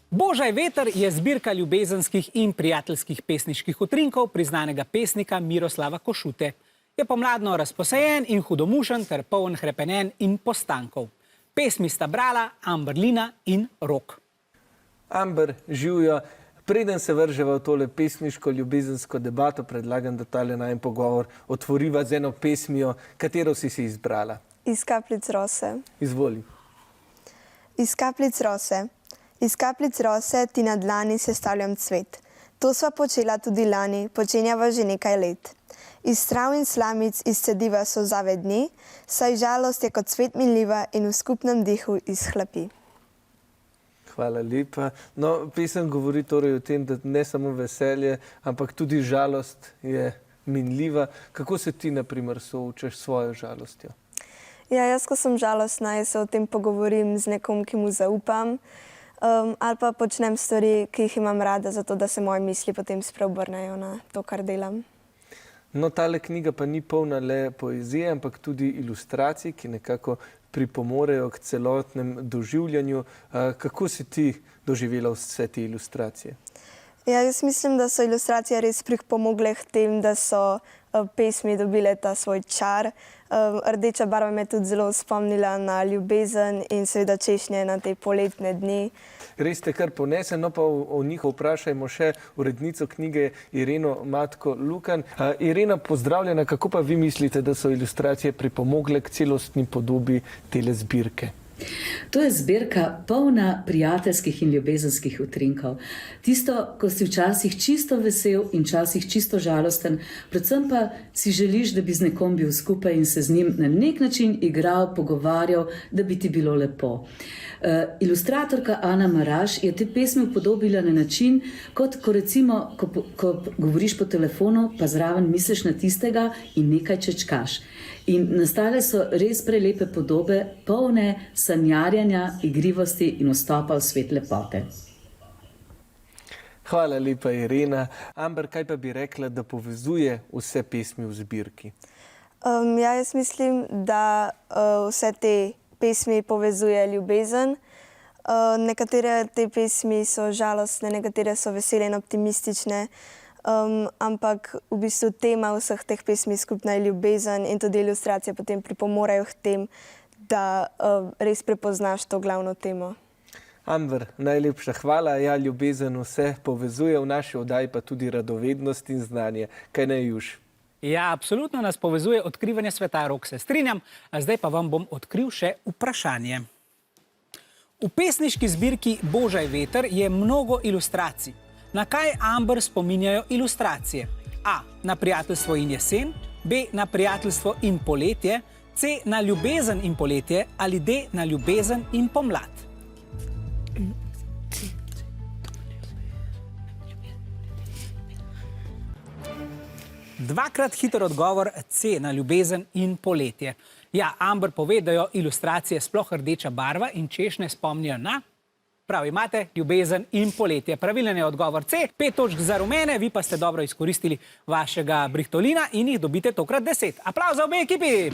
Božaj veter je zbirka ljubezenskih in prijateljskih pesniških utrinkov priznanega pesnika Miroslava Košute. Je pomladno razposajen in hudomušen ter poln hrepenenj in postankov. Pesmi sta brala Amber Lina in Rok. Amber, živjo. Preden se vrževa v tole pesniško ljubezensko debato, predlagam, da tale najin pogovor otvoriva z eno pesmijo, katero si izbrala. Iz kapljic rose. Izvoli. Iz kapljic rose. Iz kapljic rose ti na dlani sestavljam cvet. To sva počela tudi lani, počenjava že nekaj let. Iz trav in slamic izcediva solzave dni, saj žalost je kot cvet minljiva in v skupnem dihu izhlapi. Hvala lepa. No, pesem govori torej o tem, da ne samo veselje, ampak tudi žalost je minljiva. Kako se ti, na primer, soočaš s svojo žalostjo? Ja, jaz, ko sem žalostna, se o tem pogovorim z nekom, ki mu zaupam, ali pa počnem stvari, ki jih imam rada, zato da se moje misli potem spreobrnejo na to, kar delam. No, tale knjiga pa ni polna le poezije, ampak tudi ilustracij, ki nekako pripomorejo k celotnem doživljanju. Kako si ti doživela vse te ilustracije? Ja, jaz mislim, da so ilustracije res pripomogle k tem, da so pesmi dobile ta svoj čar. Rdeča barva me tudi zelo spomnila na ljubezen in seveda češnje na te poletne dni. Res te kar ponese, no pa o njih vprašajmo še urednico knjige Ireno Matko Lukan. Irena, pozdravljena, kako pa vi mislite, da so ilustracije pripomogle k celostni podobi tele zbirke? To je zbirka polna prijateljskih in ljubezenskih utrinkov. Tisto, ko si včasih čisto vesel in včasih čisto žalosten, predvsem pa si želiš, da bi z nekom bil skupaj in se z njim na nek način igral, pogovarjal, da bi ti bilo lepo. Ilustratorka Ana Maraš je te pesmi upodobila na način, kot ko recimo, ko govoriš po telefonu, pa zraven misliš na tistega in nekaj čečkaš. In nastale so res prelepe podobe, polne sanjarjanja, igrivosti in vstopa v svet lepote. Hvala lepa, Irena. Amber, kaj pa bi rekla, da povezuje vse pesmi v zbirki? Ja, jaz mislim, da vse te pesmi povezuje ljubezen. Nekatere te pesmi so žalostne, nekatere so vesele in optimistične. Ampak v bistvu tema vseh teh pesmi skupna je ljubezen in tudi ilustracije potem pripomorejo k tem, da res prepoznaš to glavno temo. Amber, najlepša hvala. Ja, ljubezen vse povezuje, v naši oddaji pa tudi radovednost in znanje. Kaj ne, Juž? Ja, absolutno nas povezuje odkrivanje sveta, Rok, se strinjam. Zdaj pa vam bom odkril še vprašanje. V pesniški zbirki Božaj veter je mnogo ilustracij. Na kaj Amber spominjajo ilustracije? A. Na prijateljstvo in jesen, B. Na prijateljstvo in poletje, C. Na ljubezen in poletje ali D. Na ljubezen in pomlad. Dvakrat hiter odgovor C. Na ljubezen in poletje. Ja, Amber pove, da jo ilustracije sploh rdeča barva in češnje spomnijo na... Prav imate, ljubezen in poletje. Pravilen je odgovor C. 5 točk za rumene, vi pa ste dobro izkoristili vašega brihtolina in jih dobite tokrat 10. Aplavz za obe ekipi!